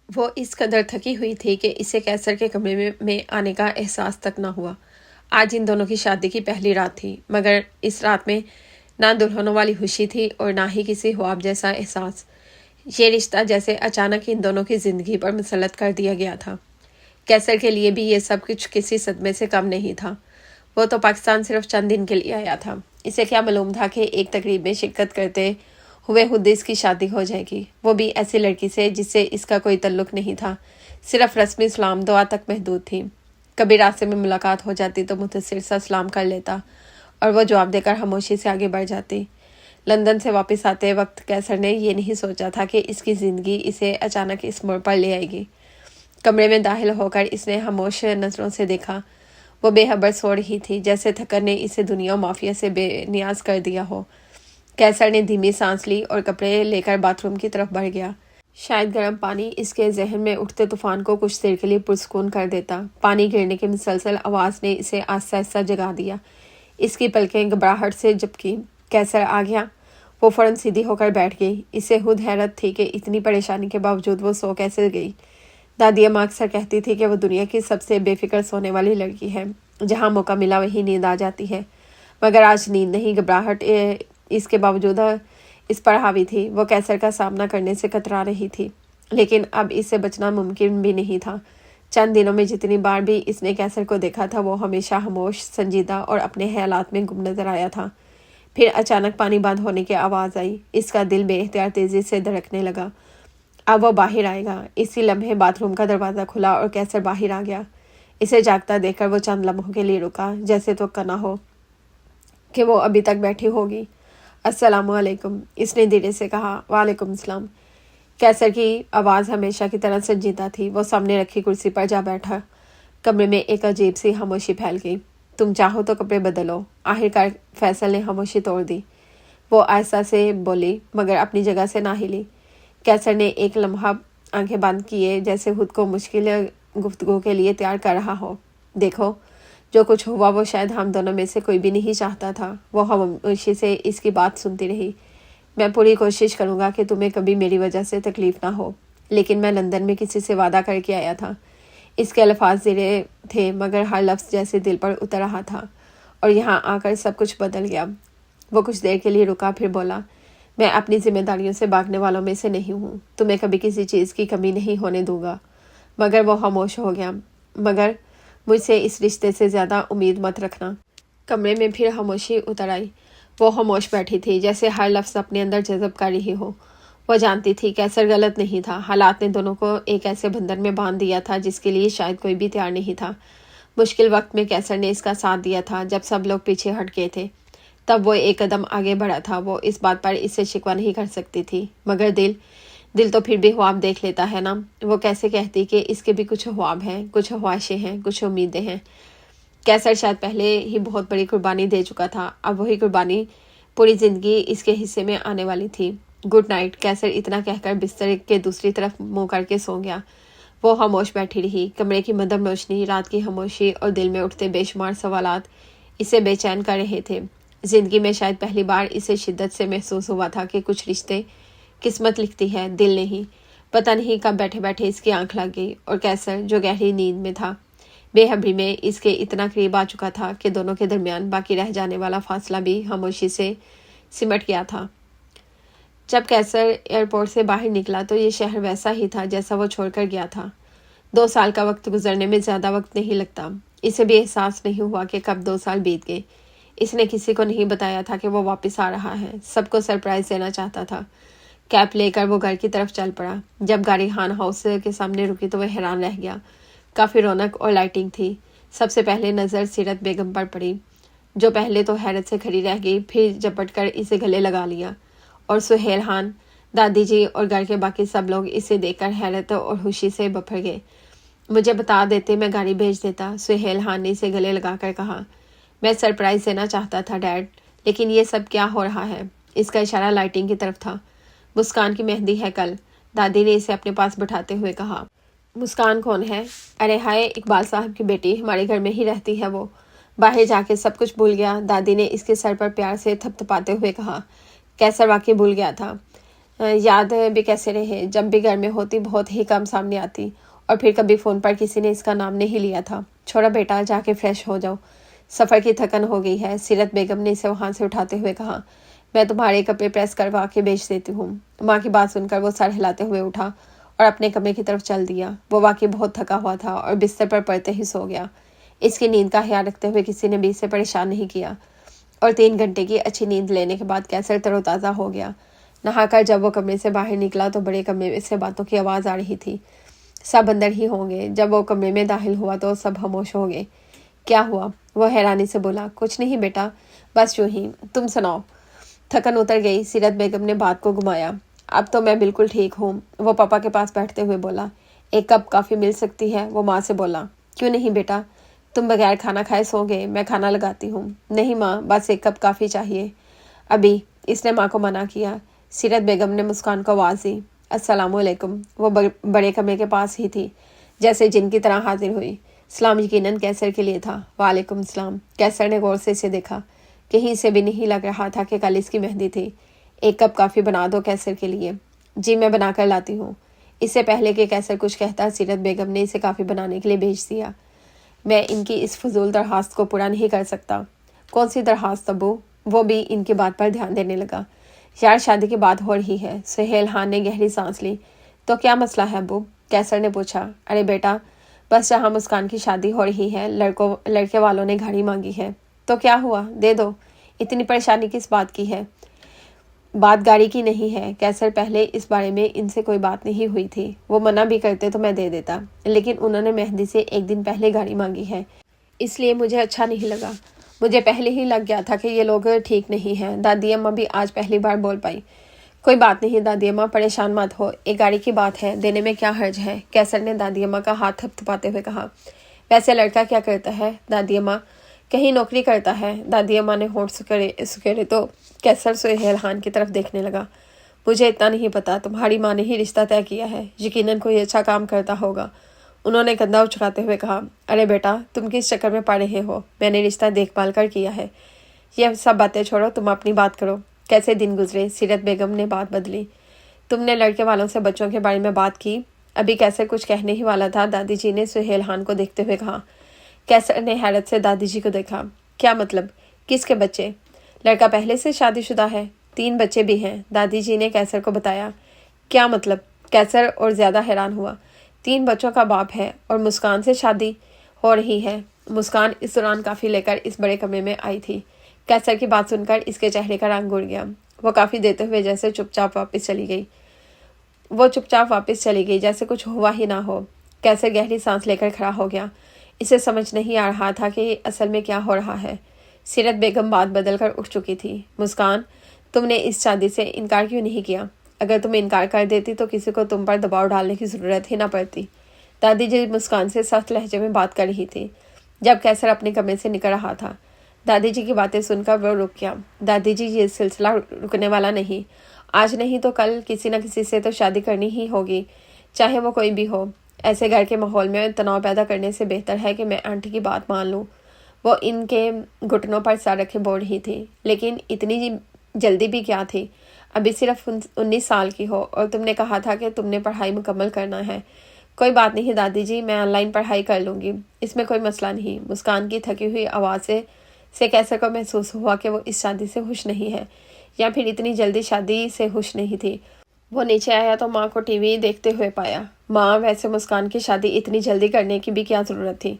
وہ اس قدر تھکی ہوئی تھی کہ اسے کیسر کے کمرے میں آنے کا احساس تک نہ ہوا۔ آج ان دونوں کی شادی کی پہلی رات تھی، مگر اس رات میں نہ دلہنوں والی خوشی تھی اور نہ ہی کسی خواب جیسا احساس۔ یہ رشتہ جیسے اچانک ان دونوں کی زندگی پر مسلط کر دیا گیا تھا۔ کیسر کے لیے بھی یہ سب کچھ کسی صدمے سے کم نہیں تھا۔ وہ تو پاکستان صرف چند دن کے لیے آیا تھا۔ اسے کیا معلوم تھا کہ ایک تقریب میں شرکت کرتے ہوئے خود اس کی شادی ہو جائے گی، وہ بھی ایسی لڑکی سے جس سے اس کا کوئی تعلق نہیں تھا، صرف رسمی سلام دعا تک محدود تھی۔ کبھی راستے میں ملاقات ہو جاتی تو مختصر سا سلام کر لیتا اور وہ جواب دے کر خاموشی سے آگے بڑھ جاتی۔ لندن سے واپس آتے وقت کیسر نے یہ نہیں سوچا تھا کہ اس کی زندگی اسے اچانک اس موڑ پر لے آئے گی۔ کمرے میں داخل ہو کر اس نے خاموش نظروں سے دیکھا۔ وہ بے خبر سو رہی تھی، جیسے تھکن نے اسے دنیا و مافیا سے بے نیاز کر دیا ہو۔ کیسر نے دھیمی سانس لی اور کپڑے لے کر باتھ روم کی طرف بڑھ گیا۔ شاید گرم پانی اس کے ذہن میں اٹھتے طوفان کو کچھ دیر کے لیے پرسکون کر دیتا۔ پانی گرنے کی مسلسل آواز نے اسے آہستہ آہستہ جگا دیا۔ اس کی پلکیں گھبراہٹ سے جھپکی۔ کیسر آ گیا؟ وہ فوراً سیدھی ہو کر بیٹھ گئی۔ اسے خود حیرت تھی کہ اتنی پریشانی کے باوجود وہ سو کیسے گئی۔ دادی اماں اکثر کہتی تھی کہ وہ دنیا کی سب سے بے فکر سونے والی لڑکی ہے، جہاں موقع ملا وہیں نیند آ جاتی ہے، مگر آج نیند نہیں، گھبراہٹ اس کے باوجود اس پر حاوی تھی۔ وہ کیسر کا سامنا کرنے سے کترا رہی تھی، لیکن اب اس سے بچنا ممکن بھی نہیں تھا۔ چند دنوں میں جتنی بار بھی اس نے کیسر کو دیکھا تھا وہ ہمیشہ خاموش، سنجیدہ اور اپنے خیالات میں گم نظر آیا تھا۔ پھر اچانک پانی بند ہونے کی آواز آئی۔ اس کا دل بے اختیار تیزی سے دھڑکنے لگا۔ اب وہ باہر آئے گا۔ اسی لمحے باتھ روم کا دروازہ کھلا اور کیسر باہر آ گیا۔ اسے جاگتا دیکھ کر وہ چند لمحوں کے لیے رکا، جیسے توقع نہ ہو کہ وہ ابھی تک بیٹھی ہوگی۔ السلام علیکم، اس نے دھیرے سے کہا۔ وعلیکم السلام۔ کیسر کی آواز ہمیشہ کی طرح سنجیدہ تھی۔ وہ سامنے رکھی کرسی پر جا بیٹھا۔ کمرے میں ایک عجیب سی خاموشی پھیل گئی۔ تم چاہو تو کپڑے بدلو، آخرکار فیصل نے خاموشی توڑ دی۔ وہ آہستہ سے بولی، مگر اپنی جگہ سے نہ ہلی۔ کیسر نے ایک لمحہ آنکھیں بند کیے، جیسے خود کو مشکل گفتگو کے لیے تیار کر رہا ہو۔ دیکھو، جو کچھ ہوا وہ شاید ہم دونوں میں سے کوئی بھی نہیں چاہتا تھا۔ وہ خاموشی سے اس کی بات سنتی رہی۔ میں پوری کوشش کروں گا کہ تمہیں کبھی میری وجہ سے تکلیف نہ ہو، لیکن میں لندن میں کسی سے وعدہ کر کے آیا تھا۔ اس کے الفاظ زیرے تھے، مگر ہر لفظ جیسے دل پر اتر رہا تھا، اور یہاں آ کر سب کچھ بدل گیا۔ وہ کچھ دیر کے لیے رکا، پھر بولا، میں اپنی ذمہ داریوں سے بھاگنے والوں میں سے نہیں ہوں۔ تمہیں کبھی کسی چیز کی کمی نہیں ہونے دوں گا۔ مگر وہ خاموش ہو گیا۔ مگر مجھ سے اس رشتے سے زیادہ امید مت رکھنا۔ کمرے میں پھر خاموشی اتر آئی۔ وہ خاموش بیٹھی تھی، جیسے ہر لفظ اپنے اندر جذب کر رہی ہو۔ وہ جانتی تھی کیسر غلط نہیں تھا۔ حالات نے دونوں کو ایک ایسے بندھن میں باندھ دیا تھا جس کے لیے شاید کوئی بھی تیار نہیں تھا۔ مشکل وقت میں کیسر نے اس کا ساتھ دیا تھا، جب سب لوگ پیچھے ہٹ گئے تھے۔ تب وہ ایک قدم آگے بڑھا تھا۔ وہ اس بات پر اس سے شکوہ نہیں کر سکتی تھی، مگر دل تو پھر بھی خواب دیکھ لیتا ہے نا۔ وہ کیسے کہتی کہ اس کے بھی کچھ خواب ہیں، کچھ خواہشیں ہیں، کچھ امیدیں ہیں۔ کیسر شاید پہلے ہی بہت بڑی قربانی دے چکا تھا، اب وہی قربانی پوری زندگی اس کے حصے میں آنے والی تھی۔ گڈ نائٹ، کیسر اتنا کہہ کر بستر کے دوسری طرف منہ کر کے سو گیا۔ وہ خاموش بیٹھی رہی۔ کمرے کی مدھم روشنی، رات کی خاموشی اور دل میں اٹھتے بے شمار سوالات اسے بے چین کر رہے تھے۔ زندگی میں شاید پہلی بار اسے شدت سے محسوس ہوا تھا کہ کچھ رشتے قسمت لکھتی ہے، دل نہیں۔ پتہ نہیں کب بیٹھے بیٹھے اس کی آنکھ لگ گئی، اور کیسر جو گہری نیند میں تھا، بے خبری میں اس کے اتنا قریب آ چکا تھا کہ دونوں کے درمیان باقی رہ جانے والا فاصلہ بھی خاموشی سے سمٹ گیا تھا۔ جب کیسر ایئرپورٹ سے باہر نکلا تو یہ شہر ویسا ہی تھا جیسا وہ چھوڑ کر گیا تھا۔ 2 سال کا وقت گزرنے میں زیادہ وقت نہیں لگتا۔ اسے بھی احساس نہیں ہوا کہ کب 2 سال بیت گئے۔ اس نے کسی کو نہیں بتایا تھا کہ وہ واپس آ رہا ہے۔ سب کو سرپرائز دینا چاہتا تھا۔ کیپ لے کر وہ گھر کی طرف چل پڑا۔ جب گاڑی خان ہاؤس کے سامنے رکی تو وہ حیران رہ گیا۔ کافی رونق اور لائٹنگ تھی۔ سب سے پہلے نظر سیرت بیگم پر پڑی، جو پہلے تو حیرت سے کھڑی رہ گئی، پھر جپٹ کر اسے گلے لگا لیا، اور سہیل خان، دادی جی اور گھر کے باقی سب لوگ اسے دیکھ کر حیرت اور خوشی سے بپھر گئے۔ مجھے بتا دیتے، میں گاڑی بھیج دیتا، سہیل خان نے اسے گلے لگا کر کہا۔ میں سرپرائز دینا چاہتا تھا ڈیڈ، لیکن یہ سب کیا ہو رہا ہے؟ اس کا اشارہ لائٹنگ کی طرف تھا۔ مسکان کی مہندی ہے کل، دادی نے اسے اپنے پاس بٹھاتے ہوئے کہا۔ مسکان کون ہے؟ ارے ہائے، اقبال صاحب کی بیٹی، ہمارے گھر میں ہی رہتی ہے وہ۔ باہر جا کے سب کچھ بھول گیا، دادی نے اس کے سر پر پیار سے تھپ تھپاتے ہوئے کہا۔ کیسر واقعی بھول گیا تھا۔ یاد بھی کیسے رہے، جب بھی گھر میں ہوتی بہت ہی کم سامنے آتی، اور پھر کبھی فون پر کسی نے اس کا نام نہیں لیا تھا۔ چھوڑا بیٹا، جا کے فریش ہو جاؤ، سفر کی تھکن ہو گئی ہے، سیرت بیگم نے اسے وہاں سے اٹھاتے ہوئے کہا۔ میں تمہارے کپڑے پریس کروا کے بھیج دیتی ہوں۔ ماں کی بات سن کر وہ سر ہلاتے ہوئے اٹھا اور اپنے کمرے کی طرف چل دیا۔ وہ واقعی بہت تھکا ہوا تھا اور بستر پر پڑتے ہی سو گیا۔ اس کی نیند کا خیال رکھتے ہوئے کسی نے بھی اسے پریشان نہیں کیا، اور 3 گھنٹے کی اچھی نیند لینے کے بعد کیسر تر و تازہ ہو گیا۔ نہا کر جب وہ کمرے سے باہر نکلا تو بڑے کمرے میں سے باتوں کی آواز آ رہی تھی۔ سب اندر ہی ہوں گے۔ جب وہ کمرے میں داخل ہوا تو سب خاموش ہو گئے۔ کیا ہوا؟ وہ حیرانی سے بولا۔ کچھ نہیں بیٹا، بس یوں ہی۔ تم سناؤ۔ تھکن اتر گئی، سیرت بیگم نے بات کو گھمایا۔ اب تو میں بالکل ٹھیک ہوں، وہ پاپا کے پاس بیٹھتے ہوئے بولا۔ ایک کپ کافی مل سکتی ہے؟ وہ ماں سے بولا۔ کیوں نہیں بیٹا، تم بغیر کھانا کھائے سو گے، میں کھانا لگاتی ہوں۔ نہیں ماں، بس 1 کپ کافی چاہیے ابھی، اس نے ماں کو منع کیا۔ سیرت بیگم نے مسکان کو آواز دی۔ السلام علیکم۔ وہ بڑے کمرے کے پاس ہی تھی، جیسے جن کی طرح حاضر ہوئی۔ سلام یقیناً کیسر کے لیے تھا۔ وعلیکم السلام۔ کیسر نے غور سے اسے دیکھا۔ کہیں سے بھی نہیں لگ رہا تھا کہ کل اس کی مہندی تھی۔ 1 کپ کافی بنا دو کیسر کے لیے۔ جی میں بنا کر لاتی ہوں۔ اس سے پہلے کہ کیسر کچھ کہتا، سیرت بیگم نے اسے کافی بنانے کے لیے بھیج دیا۔ میں ان کی اس فضول درخواست کو پورا نہیں کر سکتا۔ کون سی درخواست ابو؟ وہ بھی ان کی بات پر دھیان دینے لگا۔ یار شادی کی بات ہو رہی ہے۔ سہیل خان نے گہری سانس لی۔ تو کیا مسئلہ ہے ابو؟ کیسر نے پوچھا۔ ارے بیٹا، بس جہاں مسکان کی شادی ہو رہی ہے، لڑکے والوں نے گھڑی مانگی ہے، تو کیا ہوا، دے دو۔ اتنی پریشانی کس بات کی ہے؟ بات گاڑی کی نہیں ہے کیسر، پہلے اس بارے میں ان سے کوئی بات نہیں ہوئی تھی۔ وہ منع بھی کرتے تو میں دے دیتا، لیکن انہوں نے مہندی سے 1 دن پہلے گاڑی مانگی ہے، اس لیے مجھے اچھا نہیں لگا۔ مجھے پہلے ہی لگ گیا تھا کہ یہ لوگ ٹھیک نہیں ہیں۔ دادی اماں بھی آج پہلی بار بول پائی۔ کوئی بات نہیں دادی اماں، پریشان مت ہو، 1 گاڑی کی بات ہے، دینے میں کیا حرج ہے، کیسر نے دادی اماں کا ہاتھ تھپ تھپاتے ہوئے کہا۔ ویسے لڑکا کیا کرتا ہے دادی اماں؟ کہیں نوکری کرتا ہے؟ دادی اماں نے ہونٹ سکیڑے تو کیسر سہیل خان کی طرف دیکھنے لگا۔ مجھے اتنا نہیں پتا، تمہاری ماں نے ہی رشتہ طے کیا ہے، یقیناً کوئی اچھا کام کرتا ہوگا، انہوں نے کندھا اچکاتے ہوئے کہا۔ ارے بیٹا، تم کس چکر میں پڑ رہے ہو؟ میں نے رشتہ دیکھ بھال کر کیا ہے۔ یہ سب باتیں چھوڑو، تم اپنی بات کرو۔ کیسے دن گزرے؟ سیرت بیگم نے بات بدلی۔ تم نے لڑکے والوں سے بچوں کے بارے میں بات کی؟ ابھی کیسر کچھ کہنے ہی والا تھا، دادی جی نے سہیل خان کو دیکھتے ہوئے کہا۔ کیسر نے حیرت سے دادی جی کو دیکھا۔ کیا مطلب؟ کس کے بچے؟ لڑکا پہلے سے شادی شدہ ہے، 3 بچے بھی ہیں، دادی جی نے کیسر کو بتایا۔ کیا مطلب؟ کیسر اور زیادہ حیران ہوا۔ 3 بچوں کا باپ ہے اور مسکان سے شادی ہو رہی ہے۔ مسکان اس دوران کافی لے کر اس بڑے کمرے میں آئی تھی۔ کیسر کی بات سن کر اس کے چہرے کا رنگ اڑ گیا۔ وہ کافی دیتے ہوئے جیسے چپ چاپ واپس چلی گئی جیسے کچھ ہوا ہی نہ ہو۔ کیسر گہری سانس لے کر کھڑا ہو گیا۔ اسے سمجھ نہیں آ رہا تھا کہ اصل میں کیا ہو رہا ہے۔ سیرت بیگم بات بدل کر اٹھ چکی تھی۔ مسکان، تم نے اس شادی سے انکار کیوں نہیں کیا؟ اگر تم انکار کر دیتی تو کسی کو تم پر دباؤ ڈالنے کی ضرورت ہی نہ پڑتی۔ دادی جی مسکان سے سخت لہجے میں بات کر رہی تھی جب کیسر اپنے کمرے سے نکل رہا تھا۔ دادی جی کی باتیں سن کر وہ رک گیا۔ دادی جی، یہ سلسلہ رکنے والا نہیں، آج نہیں تو کل کسی نہ کسی سے تو شادی کرنی ہی ہوگی، چاہے وہ کوئی بھی ہو۔ ایسے گھر کے ماحول میں تناؤ پیدا کرنے سے بہتر ہے کہ میں آنٹی کی بات مان لوں۔ وہ ان کے گھٹنوں پر سر رکھے بول رہی تھی۔ لیکن اتنی جلدی بھی کیا تھی؟ ابھی صرف 19 سال کی ہو اور تم نے کہا تھا کہ تم نے پڑھائی مکمل کرنا ہے۔ کوئی بات نہیں دادی جی، میں آن لائن پڑھائی کر لوں گی، اس میں کوئی مسئلہ نہیں۔ مسکان کی تھکی ہوئی آواز سے کیسر کو محسوس ہوا کہ وہ اس شادی سے خوش نہیں ہے، یا پھر اتنی جلدی شادی سے خوش نہیں تھی۔ وہ نیچے آیا تو ماں کو ٹی وی دیکھتے ہوئے پایا۔ ماں، ویسے مسکان کی شادی اتنی جلدی کرنے کی بھی کیا ضرورت تھی؟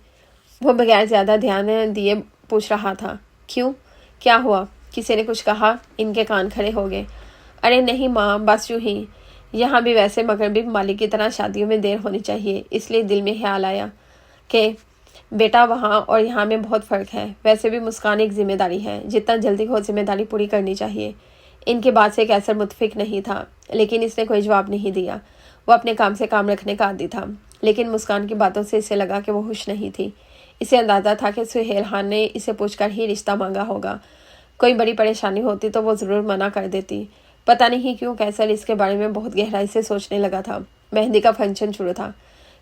وہ بغیر زیادہ دھیان دیے پوچھ رہا تھا۔ کیوں؟ کیا ہوا؟ کسی نے کچھ کہا؟ ان کے کان کھڑے ہو گئے۔ ارے نہیں ماں، بس یوں ہی، یہاں بھی ویسے مغربی ممالک کی طرح شادیوں میں دیر ہونی چاہیے، اس لیے دل میں خیال آیا کہ بیٹا وہاں اور یہاں میں بہت فرق ہے۔ ویسے بھی مسکان ایک ذمہ داری ہے، جتنا جلدی ہو ذمہ داری پوری کرنی چاہیے۔ ان کی بات سے کیسر متفق نہیں تھا، لیکن اس نے کوئی جواب نہیں دیا۔ وہ اپنے کام سے کام رکھنے کا عادی تھا، لیکن مسکان کی باتوں سے اسے لگا کہ وہ خوش نہیں تھی۔ اسے اندازہ تھا کہ سہیل خان نے اسے پوچھ کر ہی رشتہ مانگا ہوگا۔ کوئی بڑی پریشانی ہوتی تو وہ ضرور منع کر دیتی۔ پتہ نہیں کیوں کیسر اس کے بارے میں بہت گہرائی سے سوچنے لگا تھا۔ مہندی کا فنکشن شروع تھا۔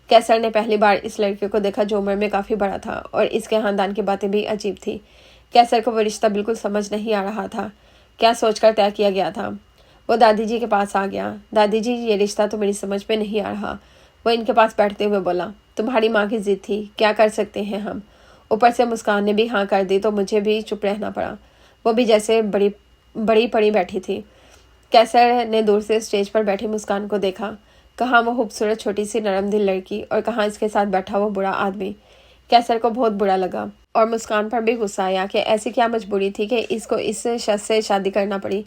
کیسر نے پہلی بار اس لڑکے کو دیکھا جو عمر میں کافی بڑا تھا، اور اس کے خاندان کی باتیں بھی عجیب تھی۔ کیسر کو وہ رشتہ بالکل سمجھ نہیں آ رہا تھا۔ کیا سوچ کر طے کیا گیا تھا؟ وہ دادی جی کے پاس آ گیا۔ دادی جی یہ رشتہ تو میری سمجھ میں نہیں آ رہا۔ وہ ان کے پاس بیٹھتے ہوئے بولا، تمہاری ماں کی ضد تھی، کیا کر سکتے ہیں ہم۔ اوپر سے مسکان نے بھی ہاں کر دی تو مجھے بھی چپ رہنا پڑا۔ وہ بھی جیسے بڑی پڑی بیٹھی تھی۔ کیسر نے دور سے اسٹیج پر بیٹھی مسکان کو دیکھا۔ کہاں وہ خوبصورت چھوٹی سی نرم دل لڑکی اور کہاں اس کے ساتھ بیٹھا وہ برا آدمی۔ کیسر کو بہت برا لگا اور مسکان پر بھی غصہ آیا کہ ایسی کیا مجبوری تھی کہ اس کو اس شخص سے شادی کرنا پڑی۔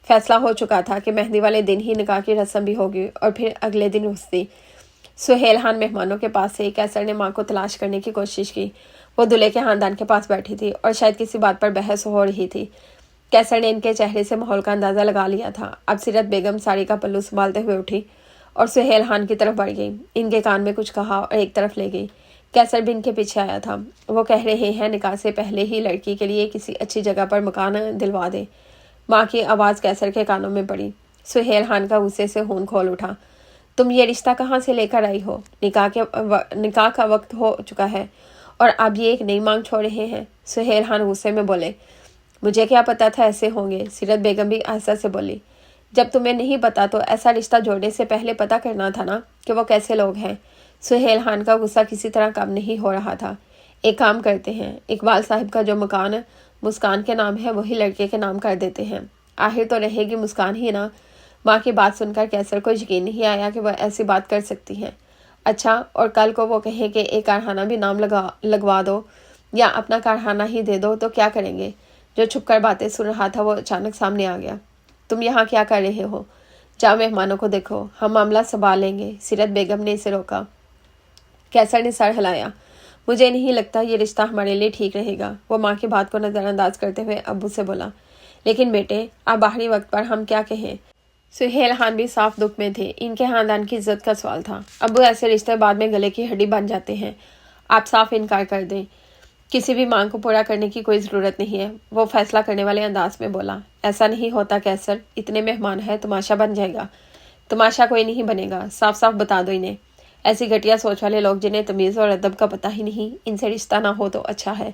فیصلہ ہو چکا تھا کہ مہندی والے دن ہی نکاح کی رسم بھی ہوگی اور پھر اگلے دن رخصتی۔ سہیل خان مہمانوں کے پاس سے کیسر نے ماں کو تلاش کرنے کی کوشش کی۔ وہ دلہے کے خاندان کے پاس بیٹھی تھی اور شاید کسی بات پر بحث ہو رہی تھی۔ کیسر نے ان کے چہرے سے ماحول کا اندازہ لگا لیا تھا۔ اب سیرت بیگم ساڑی کا پلو سنبھالتے ہوئے اٹھی اور سہیل خان کی طرف بڑھ گئی، ان کے کان میں کچھ کہا اور ایک طرف لے گئی۔ کیسر بھی ان کے پیچھے آیا تھا۔ وہ کہہ رہے ہیں نکاح سے پہلے ہی لڑکی کے لیے کسی اچھی جگہ پر مکان دلوا دے۔ ماں کی آواز کیسر کے کانوں میں پڑی۔ سہیل خان کا غصے سے خون کھول اٹھا۔ تم یہ رشتہ کہاں سے لے کر آئی ہو؟ نکاح کا وقت ہو چکا ہے اور اب یہ ایک نئی مانگ چھوڑ رہے ہیں۔ سہیل خان غصے میں بولے، مجھے کیا پتا تھا ایسے ہوں گے۔ سیرت بیگم بھی آہستہ سے بولی، جب تمہیں نہیں پتا تو ایسا رشتہ جوڑنے سے پہلے پتا کرنا تھا نا کہ وہ کیسے لوگ ہیں۔ سہیل خان کا غصہ کسی طرح کم نہیں ہو رہا تھا۔ ایک کام کرتے ہیں، اقبال صاحب کا جو مکان مسکان کے نام ہے وہی لڑکے کے نام کر دیتے ہیں، آخر تو رہے گی مسکان ہی نا۔ ماں کی بات سن کر کیسر کو یقین نہیں آیا کہ وہ ایسی بات کر سکتی ہیں۔ اچھا، اور کل کو وہ کہیں کہ ایک کارخانہ بھی نام لگوا دو یا اپنا کارخانہ ہی دے دو تو کیا کریں گے؟ جو چھپ کر باتیں سن رہا تھا وہ اچانک سامنے آ گیا۔ تم یہاں کیا کر رہے ہو؟ جاؤ مہمانوں کو دیکھو، ہم معاملہ سنبھال لیں گے۔ سیرت بیگم نے اسے روکا۔ کیسر نے سر ہلایا۔ مجھے نہیں لگتا یہ رشتہ ہمارے لیے ٹھیک رہے گا۔ وہ ماں کی بات کو نظر انداز کرتے ہوئے ابو سے بولا، لیکن بیٹے اب آخری وقت پر ہم کیا کہیں؟ سہیل خان بھی صاف دکھ میں تھے۔ ان کے خاندان کی عزت کا سوال تھا۔ ابو ایسے رشتے بعد میں گلے کی ہڈی بن جاتے ہیں، آپ صاف انکار کر دیں۔ کسی بھی مانگ کو پورا کرنے کی کوئی ضرورت نہیں ہے۔ وہ فیصلہ کرنے والے انداز میں بولا، ایسا نہیں ہوتا کیسر، اتنے مہمان ہیں، تماشا بن جائے گا۔ تماشا کوئی نہیں بنے گا، صاف صاف بتا دو انہیں۔ ایسی گھٹیا سوچ والے لوگ جنہیں تمیز اور ادب کا پتہ ہی نہیں، ان سے رشتہ نہ ہو تو اچھا ہے۔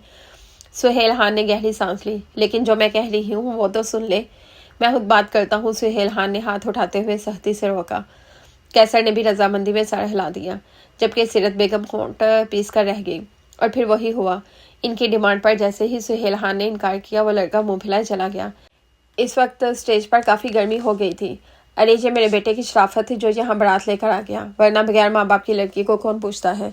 سہیل خان نے گہری سانس لی، لیکن جو میں کہہ رہی ہوں وہ تو سن لے۔ میں خود بات کرتا ہوں۔ سہیل خان نے ہاتھ اٹھاتے ہوئے سختی سے روکا۔ کیسر نے بھی رضامندی میں سر ہلا دیا، جبکہ سیرت بیگم ہونٹ پیس کر رہ گئی۔ اور پھر وہی ہوا، ان کی ڈیمانڈ پر جیسے ہی سہیل خان نے انکار کیا وہ لڑکا منہ پھیلائے چلا گیا۔ اس وقت اسٹیج پر کافی گرمی ہو گئی تھی۔ ارے یہ میرے بیٹے کی شرافت تھی جو یہاں بارات لے کر آ گیا، ورنہ بغیر ماں باپ کی لڑکی کو کون پوچھتا ہے؟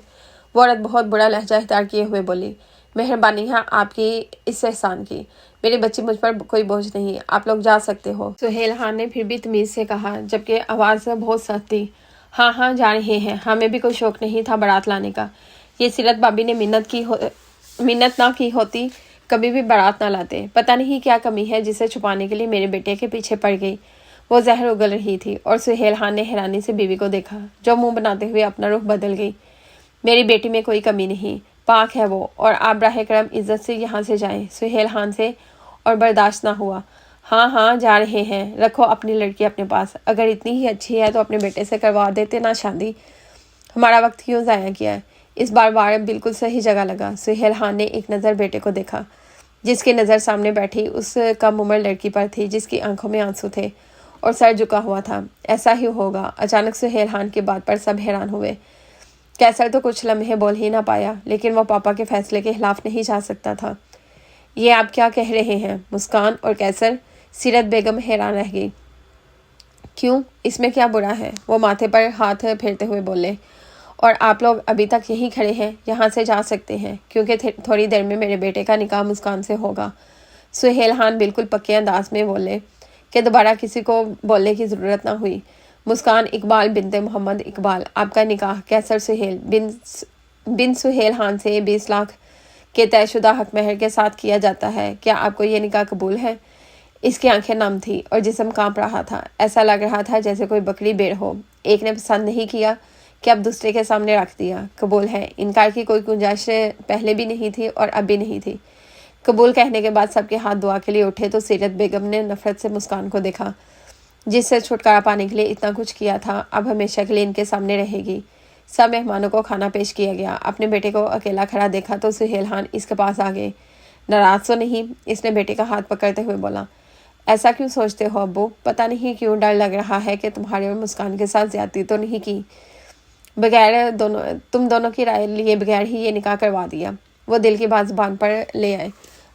وہ عورت بہت برا لہجہ اختیار کیے ہوئے بولی، مہربانی ہے آپ کی اس احسان کی، میری بچی مجھ پر کوئی بوجھ نہیں، آپ لوگ جا سکتے ہو۔ سہیل خان نے پھر بھی تمیز سے کہا، جبکہ آواز بہت سخت تھی، ہاں ہاں جا رہے ہیں، ہمیں بھی کوئی شوق نہیں تھا بارات لانے کا۔ یہ سیرت بابی نے منت نہ کی ہوتی کبھی بھی بارات نہ لاتے۔ پتہ نہیں کیا کمی ہے جسے چھپانے کے لیے میرے بیٹے کے پیچھے پڑ گئی۔ وہ زہر اگل رہی تھی اور سہیل خان نے حیرانی سے بیوی کو دیکھا جو منہ بناتے ہوئے اپنا رخ بدل گئی۔ میری بیٹی میں کوئی کمی نہیں، پاک ہے وہ، اور آپ براہ کرم عزت سے یہاں سے جائیں۔ سہیل خان سے اور برداشت نہ ہوا۔ ہاں ہاں جا رہے ہیں، رکھو اپنی لڑکی اپنے پاس، اگر اتنی ہی اچھی ہے تو اپنے بیٹے سے کروا دیتے نا شادی، ہمارا وقت کیوں ضائع کیا ہے؟ اس بار وار بالکل صحیح جگہ لگا۔ سہیل خان نے ایک نظر بیٹے کو دیکھا جس کی نظر سامنے بیٹھی اس کم عمر لڑکی پر تھی جس کی آنکھوں میں آنسو تھے اور سر جھکا ہوا تھا۔ ایسا ہی ہوگا۔ اچانک سہیل خان کی بات پر سب حیران ہوئے۔ کیسر تو کچھ لمحے بول ہی نہ پایا، لیکن وہ پاپا کے فیصلے کے خلاف نہیں جا سکتا تھا۔ یہ آپ کیا کہہ رہے ہیں؟ مسکان اور کیسر؟ سیرت بیگم حیران رہ گئی۔ کیوں، اس میں کیا برا ہے؟ وہ ماتھے پر ہاتھ پھیرتے ہوئے بولے، اور آپ لوگ ابھی تک یہیں کھڑے ہیں، یہاں سے جا سکتے ہیں کیونکہ تھوڑی دیر میں میرے بیٹے کا نکاح مسکان سے ہوگا۔ سہیل خان بالکل پکے انداز میں بولے کہ دوبارہ کسی کو بولنے کی ضرورت نہ ہوئی۔ مسکان اقبال بنت محمد اقبال، آپ کا نکاح کیسر سہیل بن سہیل خان سے 20 لاکھ کے طے شدہ حق مہر کے ساتھ کیا جاتا ہے، کیا آپ کو یہ نکاح قبول ہے؟ اس کی آنکھیں نم تھی اور جسم کانپ رہا تھا، ایسا لگ رہا تھا جیسے کوئی بکری بیر ہو۔ ایک نے پسند نہیں کیا کہ اب دوسرے کے سامنے رکھ دیا۔ قبول ہے، انکار کی کوئی گنجائش پہلے بھی نہیں تھی اور اب بھی نہیں تھی۔ قبول کہنے کے بعد سب کے ہاتھ دعا کے لیے اٹھے تو سیرت بیگم نے نفرت سے مسکان کو دیکھا، جس سے چھٹکارا پانے کے لیے اتنا کچھ کیا تھا اب ہمیشہ کے لیے ان کے سامنے رہے گی۔ سب مہمانوں کو کھانا پیش کیا گیا۔ اپنے بیٹے کو اکیلا کھڑا دیکھا تو سہیل خان اس کے پاس آ گئے۔ ناراض تو نہیں؟ اس نے بیٹے کا ہاتھ پکڑتے ہوئے بولا۔ ایسا کیوں سوچتے ہو ابو؟ پتہ نہیں کیوں ڈر لگ رہا ہے کہ تمہارے اور مسکان کے ساتھ زیادتی تو نہیں کی، تم دونوں کی رائے لیے بغیر ہی یہ نکاح کروا دیا۔ وہ دل کی بات زبان پر لے آئے۔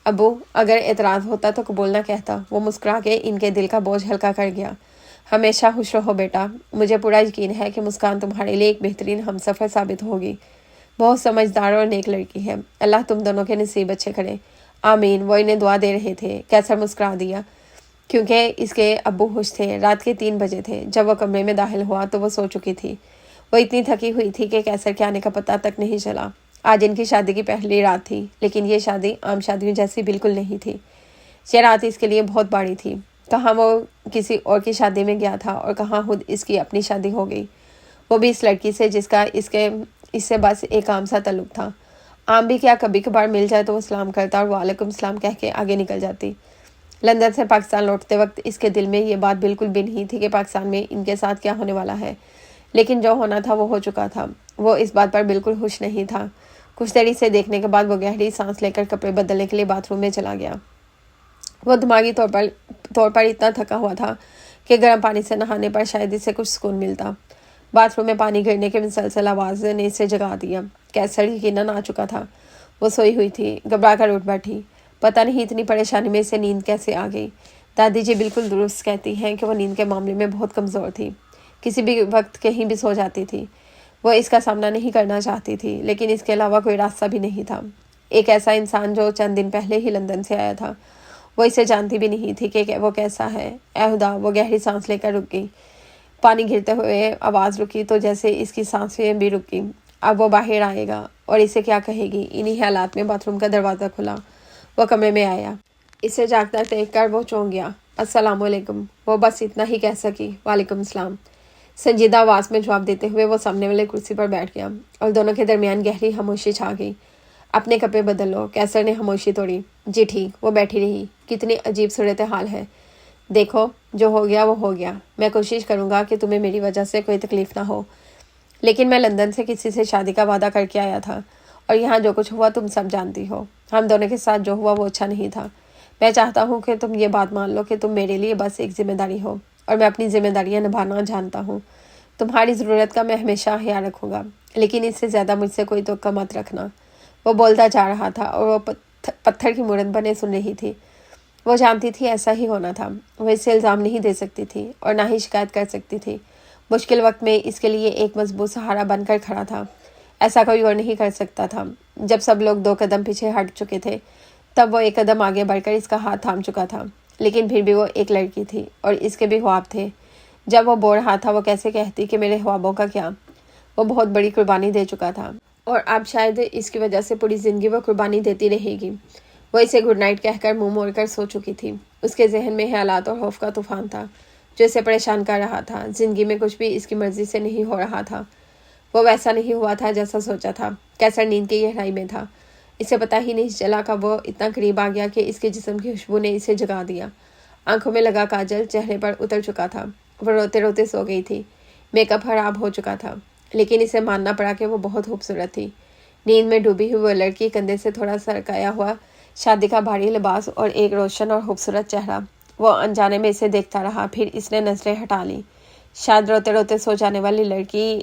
ابو اگر اعتراض ہوتا تو قبول نہ کہتا۔ وہ مسکرا کے ان کے دل کا بوجھ ہلکا کر گیا۔ ہمیشہ خوش رہو بیٹا، مجھے پورا یقین ہے کہ مسکان تمہارے لیے ایک بہترین ہمسفر ثابت ہوگی، بہت سمجھدار اور نیک لڑکی ہے، اللہ تم دونوں کے نصیب اچھے کرے۔ آمین۔ وہ انہیں دعا دے رہے تھے، کیسر مسکرا دیا کیونکہ اس کے ابو خوش تھے۔ رات کے 3 بجے تھے جب وہ کمرے میں داخل ہوا تو وہ سو چکی تھی۔ وہ اتنی تھکی ہوئی تھی کہ کیسر کے آنے کا پتہ تک نہیں چلا۔ آج ان کی شادی کی پہلی رات تھی، لیکن یہ شادی عام شادیوں جیسی بالکل نہیں تھی۔ یہ رات اس کے لیے بہت بڑی تھی۔ کہاں وہ کسی اور کی شادی میں گیا تھا اور کہاں خود اس کی اپنی شادی ہو گئی، وہ بھی اس لڑکی سے جس کا اس سے بس ایک عام سا تعلق تھا۔ عام بھی کیا، کبھی کبھار مل جائے تو وہ سلام کرتا اور وعلیکم السلام کہہ کے آگے نکل جاتی۔ لندن سے پاکستان لوٹتے وقت اس کے دل میں یہ بات بالکل بھی نہیں تھی کہ پاکستان میں ان کے ساتھ کیا ہونے والا ہے، لیکن جو ہونا تھا وہ ہو چکا تھا۔ وہ اس بات پر بالکل خوش نہیں تھا۔ کچھ دیر اسے دیکھنے کے بعد وہ گہری سانس لے کر کپڑے بدلنے کے لیے باتھ روم میں چلا گیا۔ وہ دماغی طور پر اتنا تھکا ہوا تھا کہ گرم پانی سے نہانے پر شاید اسے کچھ سکون ملتا۔ باتھ روم میں پانی گرنے کے مسلسل آواز نے اسے جگا دیا۔ کیسر یقیناً آ چکا تھا۔ وہ سوئی ہوئی تھی، گھبرا کر اٹھ بیٹھی۔ پتہ نہیں اتنی پریشانی میں اسے نیند کیسے آ گئی۔ دادی جی بالکل درست کہتی ہیں کہ وہ نیند کے معاملے میں بہت کمزور تھی، کسی بھی وقت کہیں بھی سو جاتی تھی۔ وہ اس کا سامنا نہیں کرنا چاہتی تھی، لیکن اس کے علاوہ کوئی راستہ بھی نہیں تھا۔ ایک ایسا انسان جو چند دن پہلے ہی لندن سے آیا تھا، وہ اسے جانتی بھی نہیں تھی کہ وہ کیسا ہے۔ اے خدا! وہ گہری سانس لے کر رک گئی۔ پانی گرتے ہوئے آواز رکی تو جیسے اس کی سانسیں بھی رک گئی۔ اب وہ باہر آئے گا اور اسے کیا کہے گی؟ انہی حالات میں باتھ روم کا دروازہ کھلا۔ وہ کمرے میں آیا۔ اسے جاگتا دیکھ کر وہ چونک گیا۔ السلام علیکم، وہ بس اتنا ہی کہہ سکی۔ وعلیکم السلام، سنجیدہ آواز میں جواب دیتے ہوئے وہ سامنے والے کرسی پر بیٹھ گیا اور دونوں کے درمیان گہری خاموشی چھا گئی۔ اپنے کپڑے بدل لو، کیسر نے خاموشی توڑی۔ جی ٹھیک۔ وہ بیٹھی رہی۔ کتنی عجیب صورتحال ہے۔ دیکھو، جو ہو گیا وہ ہو گیا۔ میں کوشش کروں گا کہ تمہیں میری وجہ سے کوئی تکلیف نہ ہو، لیکن میں لندن سے کسی سے شادی کا وعدہ کر کے آیا تھا اور یہاں جو کچھ ہوا تم سب جانتی ہو۔ ہم دونوں کے ساتھ جو ہوا وہ اچھا نہیں تھا۔ میں چاہتا ہوں کہ تم یہ بات مان لو کہ تم میرے لیے بس ایک ذمہ داری ہو اور میں اپنی ذمہ داریاں نبھانا جانتا ہوں۔ تمہاری ضرورت کا میں ہمیشہ خیال رکھوں گا، لیکن اس سے زیادہ مجھ سے کوئی توقع مت رکھنا۔ وہ بولتا جا رہا تھا اور وہ پتھر کی مورت بنے سن رہی تھی۔ وہ جانتی تھی ایسا ہی ہونا تھا۔ وہ اس سے الزام نہیں دے سکتی تھی اور نہ ہی شکایت کر سکتی تھی۔ مشکل وقت میں اس کے لیے ایک مضبوط سہارا بن کر کھڑا تھا۔ ایسا کوئی اور نہیں کر سکتا تھا۔ جب سب لوگ 2 قدم پیچھے ہٹ چکے تھے تب وہ 1 قدم آگے بڑھ کر اس کا ہاتھ تھام چکا تھا، لیکن پھر بھی وہ ایک لڑکی تھی اور اس کے بھی خواب تھے۔ جب وہ بو رہا تھا وہ کیسے کہتی کہ میرے خوابوں کا کیا؟ وہ بہت بڑی قربانی دے چکا تھا اور اب شاید اس کی وجہ سے پوری زندگی وہ قربانی دیتی رہے گی۔ وہ اسے گڈ نائٹ کہہ کر منہ موڑ کر سو چکی تھی۔ اس کے ذہن میں خیالات اور خوف کا طوفان تھا جو اسے پریشان کر رہا تھا۔ زندگی میں کچھ بھی اس کی مرضی سے نہیں ہو رہا تھا۔ وہ ویسا نہیں ہوا تھا جیسا سوچا تھا۔ کیسر نیند کی گہرائی میں تھا۔ اسے پتہ ہی نہیں چلا کب وہ اتنا قریب آ گیا کہ اس کے جسم کی خوشبو نے اسے جگا دیا۔ آنکھوں میں لگا کاجل چہرے پر اتر چکا تھا۔ وہ روتے روتے سو گئی تھی۔ میک اپ خراب ہو چکا تھا، لیکن اسے ماننا پڑا کہ وہ بہت خوبصورت تھی۔ نیند میں ڈوبی ہوئی وہ لڑکی، کندھے سے تھوڑا سرکایا ہوا شادی کا بھاری لباس اور ایک روشن اور خوبصورت چہرہ۔ وہ انجانے میں اسے دیکھتا رہا، پھر اس نے نظریں ہٹا لیں۔ شاید روتے روتے سو جانے والی لڑکی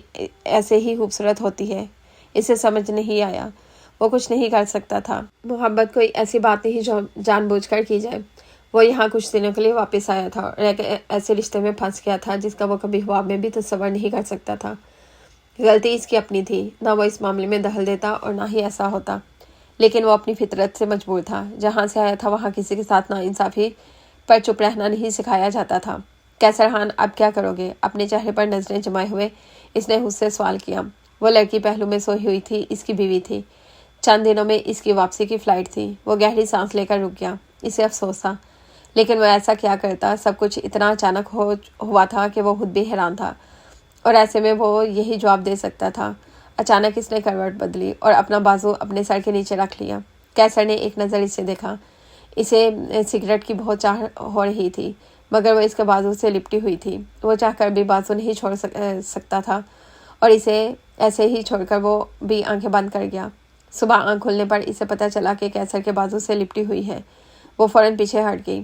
ایسے ہی خوبصورت ہوتی ہے۔ اسے سمجھ نہیں آیا۔ وہ کچھ نہیں کر سکتا تھا۔ محبت کوئی ایسی بات نہیں جو جان بوجھ کر کی جائے۔ وہ یہاں کچھ دنوں کے لیے واپس آیا تھا اور ایک ایسے رشتے میں پھنس گیا تھا جس کا وہ کبھی خواب میں بھی تصور نہیں کر سکتا تھا۔ غلطی اس کی اپنی تھی، نہ وہ اس معاملے میں دخل دیتا اور نہ ہی ایسا ہوتا، لیکن وہ اپنی فطرت سے مجبور تھا۔ جہاں سے آیا تھا وہاں کسی کے ساتھ ناانصافی پر چپ رہنا نہیں سکھایا جاتا تھا۔ کیسر خان، اب کیا کرو گے؟ اپنے چہرے پر نظریں جمائے ہوئے اس نے خود سے سوال کیا۔ وہ لڑکی پہلو میں سوئی ہوئی تھی، اس کی بیوی تھی۔ چند دنوں میں اس کی واپسی کی فلائٹ تھی۔ وہ گہری سانس لے کر رک گیا۔ اسے افسوس تھا، لیکن وہ ایسا کیا کرتا؟ سب کچھ اتنا اچانک ہوا تھا کہ وہ خود بھی حیران تھا، اور ایسے میں وہ یہی جواب دے سکتا تھا۔ اچانک اس نے کروٹ بدلی اور اپنا بازو اپنے سر کے نیچے رکھ لیا۔ کیسر نے ایک نظر اسے دیکھا۔ اسے سگریٹ کی بہت چاہ ہو رہی تھی، مگر وہ اس کے بازو سے لپٹی ہوئی تھی۔ وہ چاہ کر بھی بازو نہیں چھوڑ سکتا تھا اور اسے ایسے ہی چھوڑ کر وہ بھی آنکھیں بند کر گیا۔ صبح آنکھ کھلنے پر اسے پتہ چلا کہ کیسر کے بازو سے لپٹی ہوئی ہے۔ وہ فوراً پیچھے ہٹ گئی۔